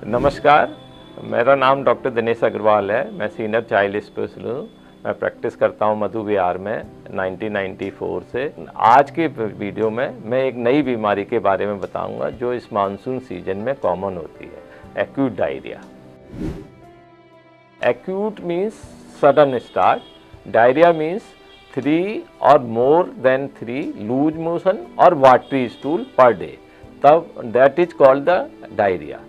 नमस्कार, मेरा नाम डॉक्टर दिनेश अग्रवाल है। मैं सीनियर चाइल्ड स्पेशलिस्ट हूँ। मैं प्रैक्टिस करता हूँ मधु विहार में 1994 से। आज के वीडियो में मैं एक नई बीमारी के बारे में बताऊंगा जो इस मानसून सीजन में कॉमन होती है, acute diarrhoea. Acute means sudden start, diarrhoea means 3 or more than 3 loose motion और वाटरी स्टूल पर डे, तब that is called the diarrhoea.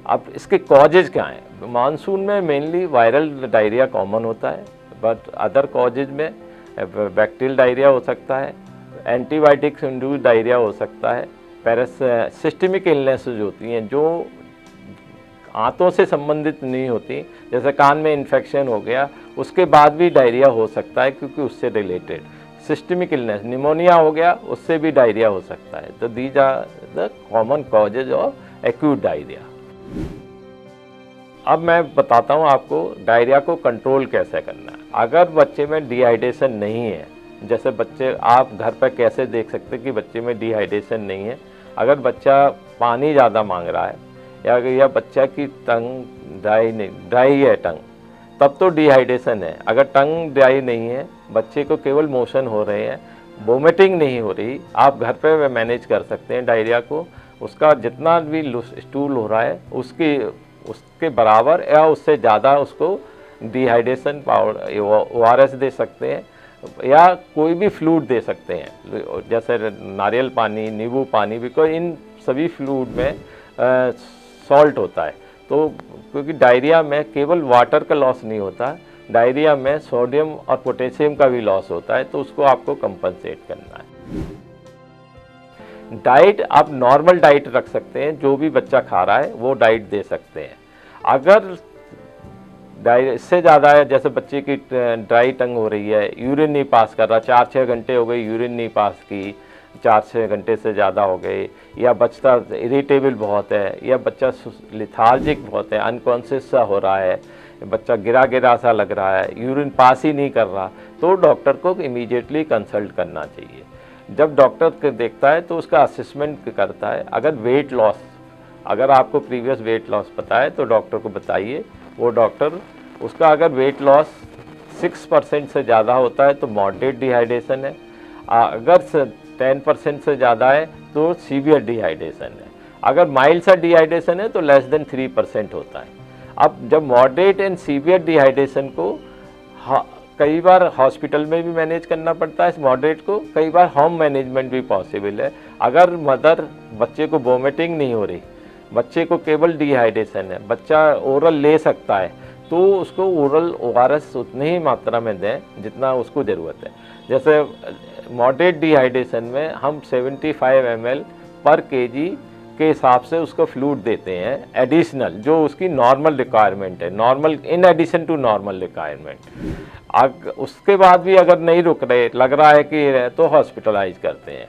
अब इसके कॉजेज क्या हैं? मानसून में मेनली वायरल डायरिया कॉमन होता है, बट अदर कॉजेज में बैक्टीरियल डायरिया हो सकता है, एंटीबायोटिक्स इंड्यूस्ड डायरिया हो सकता है, सिस्टमिक इलनेसेस होती हैं जो आंतों से संबंधित नहीं होती, जैसे कान में इन्फेक्शन हो गया उसके बाद भी डायरिया हो सकता है क्योंकि उससे रिलेटेड सिस्टमिक इलनेस, निमोनिया हो गया उससे भी डायरिया हो सकता है। तो these are the common causes of acute diarrhoea. अब मैं बताता हूँ आपको डायरिया को कंट्रोल कैसे करना है। अगर बच्चे में डिहाइड्रेशन नहीं है, जैसे बच्चे आप घर पर कैसे देख सकते हैं कि बच्चे में डिहाइड्रेशन नहीं है, अगर बच्चा पानी ज़्यादा मांग रहा है या बच्चा की टंग ड्राई है टंग, तब तो डिहाइड्रेशन है। अगर टंग ड्राई नहीं है, बच्चे को केवल मोशन हो रहे हैं, वोमिटिंग नहीं हो रही, आप घर पे मैनेज कर सकते हैं डायरिया को। उसका जितना भी स्टूल हो रहा है उसके बराबर या उससे ज़्यादा उसको डिहाइड्रेशन पाउडर ORS दे सकते हैं या कोई भी फ्लूइड दे सकते हैं, जैसे नारियल पानी, नींबू पानी, बिकॉज इन सभी फ्लूइड में सॉल्ट होता है। तो क्योंकि डायरिया में केवल वाटर का लॉस नहीं होता, डायरिया में सोडियम और पोटेशियम का भी लॉस होता है, तो उसको आपको कंपनसेट करना है। डाइट आप नॉर्मल डाइट रख सकते हैं, जो भी बच्चा खा रहा है वो डाइट दे सकते हैं। अगर इससे ज़्यादा है, जैसे बच्चे की ड्राई टंग हो रही है, यूरिन नहीं पास कर रहा, 4-6 घंटे हो गए यूरिन नहीं पास की, 4-6 घंटे से ज़्यादा हो गए, या बच्चा इरिटेबल बहुत है, या बच्चा लिथार्जिक बहुत है, अनकॉन्शियस सा हो रहा है, बच्चा गिरा गिरा सा लग रहा है, यूरिन पास ही नहीं कर रहा, तो डॉक्टर को इमीडिएटली कंसल्ट करना चाहिए। जब डॉक्टर देखता है तो उसका असेसमेंट करता है। अगर वेट लॉस, अगर आपको प्रीवियस वेट लॉस पता है तो डॉक्टर को बताइए, वो डॉक्टर उसका अगर वेट लॉस 6% से ज़्यादा होता है तो मॉडरेट डिहाइड्रेशन है, अगर 10% से ज़्यादा है तो सीवियर डिहाइड्रेशन है, अगर माइल्ड सा डिहाइड्रेशन है तो लेस देन 3% होता है। अब जब मॉडरेट एंड सीवियर डिहाइड्रेशन को कई बार हॉस्पिटल में भी मैनेज करना पड़ता है, इस मॉडरेट को कई बार होम मैनेजमेंट भी पॉसिबल है। अगर मदर बच्चे को वोमिटिंग नहीं हो रही, बच्चे को केवल डिहाइड्रेशन है, बच्चा ओरल ले सकता है, तो उसको ओरल ORS उतनी ही मात्रा में दें जितना उसको ज़रूरत है। जैसे मॉडरेट डिहाइड्रेशन में हम 75 ml पर kg के हिसाब से उसको फ्लूइड देते हैं एडिशनल, जो उसकी नॉर्मल रिक्वायरमेंट है, normal in addition to normal requirement. उसके बाद भी अगर नहीं रुक रहे, लग रहा है कि, तो हॉस्पिटलाइज करते हैं।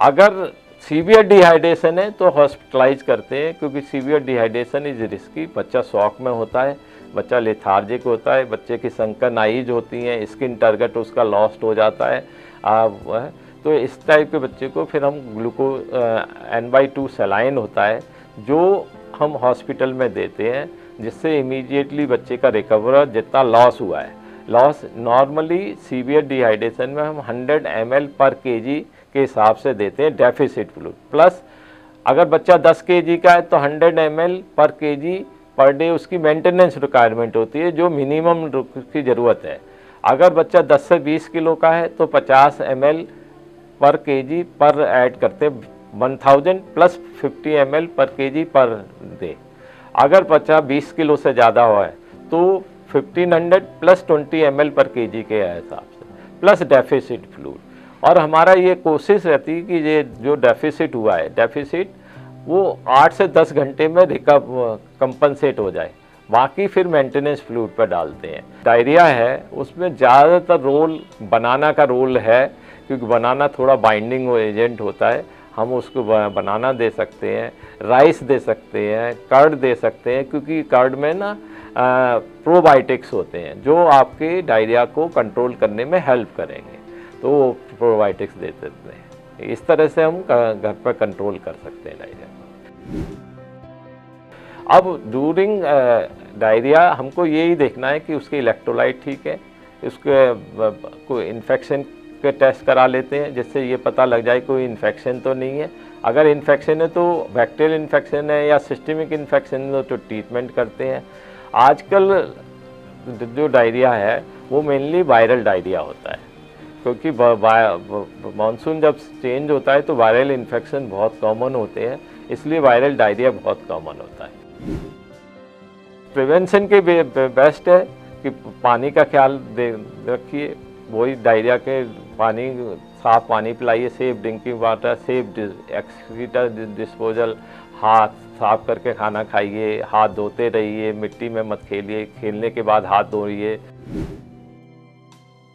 अगर सीवियर डिहाइड्रेशन है तो हॉस्पिटलाइज करते हैं, क्योंकि सीवियर डिहाइड्रेशन इज रिस्की। बच्चा शॉक में होता है, बच्चा लेथार्जिक होता है, बच्चे की संकन आइज होती हैं, स्किन टारगेट उसका लॉस्ट हो जाता है। तो इस टाइप के बच्चे को फिर हम N/2 सलाइन होता है जो हम हॉस्पिटल में देते हैं, जिससे इमीडिएटली बच्चे का रिकवर जितना लॉस हुआ है। लॉस नॉर्मली सीवियर डिहाइड्रेशन में हम 100 ml पर kg के हिसाब से देते हैं डेफिसिट फ्लूइड, प्लस अगर बच्चा 10 kg का है तो 100 ml पर kg पर डे उसकी मेंटेनेंस रिक्वायरमेंट होती है, जो मिनिमम की ज़रूरत है। अगर बच्चा 10 से 20 किलो का है तो 50 ml पर kg पर ऐड करते 1000 प्लस 50 ml पर kg पर डे। अगर बच्चा 20 किलो से ज़्यादा हुआ है तो 1500 प्लस 20 ml पर kg के हिसाब से, प्लस डेफिसिट फ्लूइड। और हमारा ये कोशिश रहती है कि ये जो डेफिसिट हुआ है, डेफिसिट वो 8 से 10 घंटे में कंपनसेट हो जाए, बाकी फिर मेंटेनेंस फ्लूइड पर डालते हैं। डायरिया है उसमें ज़्यादातर रोल बनाना का रोल है, क्योंकि बनाना थोड़ा बाइंडिंग एजेंट होता है। हम उसको बनाना दे सकते हैं, राइस दे सकते हैं, कर्ड दे सकते हैं, क्योंकि कर्ड में ना प्रोबायोटिक्स होते हैं जो आपके डायरिया को कंट्रोल करने में हेल्प करेंगे, तो प्रोबायोटिक्स दे सकते हैं। इस तरह से हम घर पर कंट्रोल कर सकते हैं डायरिया। अब ड्यूरिंग डायरिया हमको यही देखना है कि उसके इलेक्ट्रोलाइट ठीक है, उसके कोई इन्फेक्शन के टेस्ट करा लेते हैं जिससे ये पता लग जाए कोई इन्फेक्शन तो नहीं है। अगर इन्फेक्शन है तो बैक्टीरियल इन्फेक्शन है या सिस्टमिक इन्फेक्शन है तो ट्रीटमेंट करते हैं। आजकल जो डायरिया है वो मेनली वायरल डायरिया होता है, क्योंकि मानसून जब चेंज होता है तो वायरल इन्फेक्शन बहुत कॉमन होते हैं, इसलिए वायरल डायरिया बहुत कॉमन होता है। प्रिवेंशन के बेस्ट है कि पानी का ख्याल रखिए, वही डायरिया के पानी, साफ पानी पिलाइए, safe drinking water, safe excreta disposal, हाथ साफ करके खाना खाइए, हाथ धोते रहिए, मिट्टी में मत खेलिए, खेलने के बाद हाथ धोइए।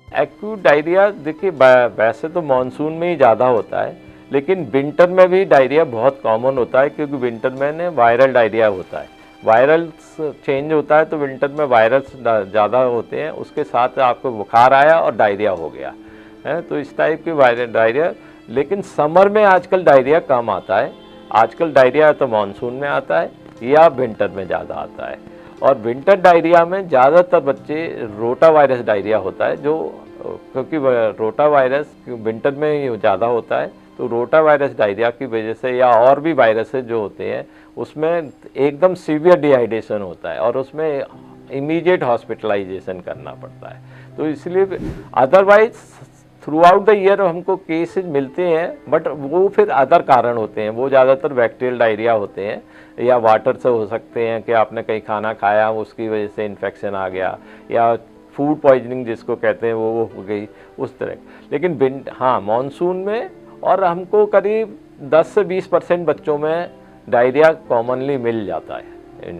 एक्यूट डायरिया देखिए वैसे तो मानसून में ही ज़्यादा होता है, लेकिन विंटर में भी डायरिया बहुत कॉमन होता है, क्योंकि विंटर में वायरल डायरिया होता है। वायरल्स चेंज होता है तो विंटर में वायरस ज़्यादा होते हैं, उसके साथ आपको बुखार आया और डायरिया हो गया है, तो इस टाइप की वायरल डायरिया। लेकिन समर में आजकल डायरिया कम आता है, आजकल डायरिया तो मानसून में आता है या विंटर में ज़्यादा आता है। और विंटर डायरिया में ज़्यादातर बच्चे रोटा वायरस डायरिया होता है, जो क्योंकि रोटा वायरस विंटर में ही ज़्यादा होता है, तो रोटा वायरस डायरिया की वजह से या और भी वायरसेस जो होते हैं उसमें एकदम सीवियर डिहाइड्रेशन होता है और उसमें इमीडिएट हॉस्पिटलाइजेशन करना पड़ता है। तो इसलिए otherwise through out the year हमको केसेस मिलते हैं, बट वो फिर अदर कारण होते हैं, वो ज़्यादातर बैक्टीरियल डायरिया होते हैं या वाटर से हो सकते हैं कि आपने कहीं खाना खाया उसकी वजह से इन्फेक्शन आ गया, या फूड पॉइजनिंग जिसको कहते हैं वो हो गई, उस तरह। लेकिन हाँ, मानसून में और हमको करीब 10 से 20% बच्चों में डायरिया कॉमनली मिल जाता है।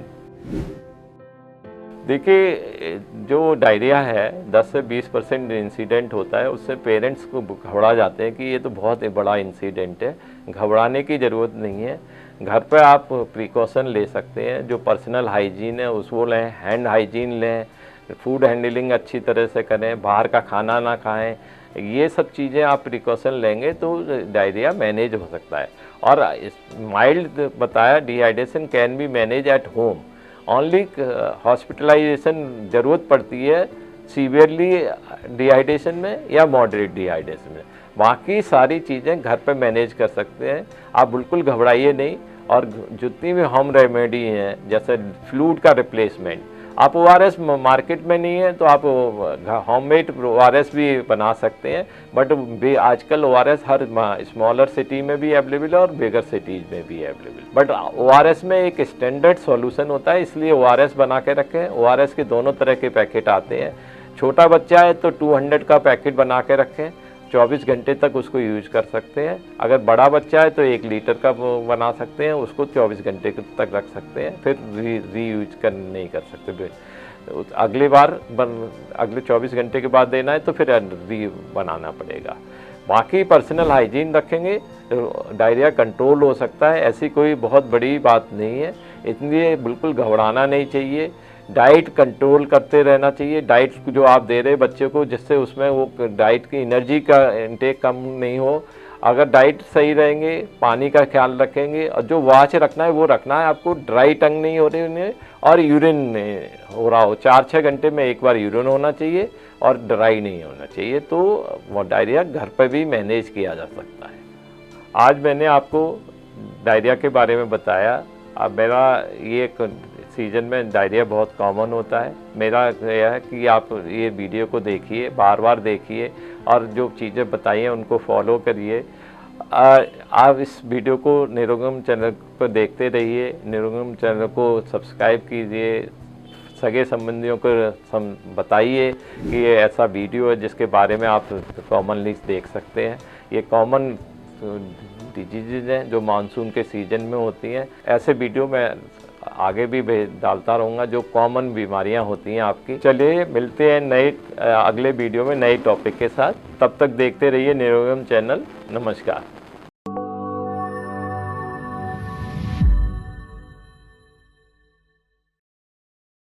देखिए जो डायरिया है 10 से 20% इंसिडेंट होता है, उससे पेरेंट्स को घबरा जाते हैं कि ये तो बहुत बड़ा इंसिडेंट है। घबराने की ज़रूरत नहीं है, घर पर आप प्रिकॉशन ले सकते हैं। जो पर्सनल हाइजीन है उसको लें, हैंड हाइजीन लें, फूड हैंडलिंग अच्छी तरह से करें, बाहर का खाना ना खाएं, ये सब चीज़ें आप प्रिकॉशन लेंगे तो डायरिया मैनेज हो सकता है। और माइल्ड बताया dehydration can be manage at home, only hospitalisation ज़रूरत पड़ती है सीवियरली डिहाइड्रेशन में या मॉडरेट डिहाइड्रेशन में। बाकी सारी चीज़ें घर पे मैनेज कर सकते हैं, आप बिल्कुल घबराइए नहीं। और जितनी भी होम रेमेडी हैं जैसे फ्लूइड का रिप्लेसमेंट, आप ORS मार्केट में नहीं है तो आप होममेड ORS भी बना सकते हैं, बट आजकल ORS हर स्मॉलर सिटी में भी अवेलेबल है और बिगर सिटीज़ में भी अवेलेबल। बट ORS में एक स्टैंडर्ड सॉल्यूशन होता है, इसलिए ORS बना के रखें। ORS के दोनों तरह के पैकेट आते हैं। छोटा बच्चा है तो 200 का पैकेट बना के रखें, 24 घंटे तक उसको यूज कर सकते हैं। अगर बड़ा बच्चा है तो 1 लीटर का बना सकते हैं, उसको 24 घंटे तक रख सकते हैं, फिर री यूज नहीं कर सकते। अगली बार अगले 24 घंटे के बाद देना है तो फिर री बनाना पड़ेगा। बाकी पर्सनल हाइजीन रखेंगे तो डायरिया कंट्रोल हो सकता है, ऐसी कोई बहुत बड़ी बात नहीं है, इसलिए बिल्कुल घबराना नहीं चाहिए। डाइट कंट्रोल करते रहना चाहिए, डाइट जो आप दे रहे बच्चे को, जिससे उसमें वो डाइट की एनर्जी का इंटेक कम नहीं हो। अगर डाइट सही रहेंगे, पानी का ख्याल रखेंगे, और जो वॉच रखना है वो रखना है आपको, ड्राई टंग नहीं हो रही उन्हें और यूरिन हो रहा हो, 4-6 घंटे में एक बार यूरिन होना चाहिए और ड्राई नहीं होना चाहिए, तो वो डायरिया घर पर भी मैनेज किया जा सकता है। आज मैंने आपको डायरिया के बारे में बताया। अब मेरा ये सीज़न में डायरिया बहुत कॉमन होता है, मेरा यह है कि आप ये वीडियो को देखिए, बार बार देखिए और जो चीज़ें बताई हैं उनको फॉलो करिए। आप इस वीडियो को निरोगम चैनल पर देखते रहिए, निरोगम चैनल को सब्सक्राइब कीजिए, सगे संबंधियों को बताइए कि ये ऐसा वीडियो है जिसके बारे में आप कॉमनली देख सकते हैं। ये कॉमन डिजीज़ हैं जो मानसून के सीज़न में होती हैं। ऐसे वीडियो मैं आगे भी डालता रहूँगा जो कॉमन बीमारियां होती हैं आपकी। चलिए मिलते हैं नए अगले वीडियो में नए टॉपिक के साथ, तब तक देखते रहिए निरोगम चैनल। नमस्कार।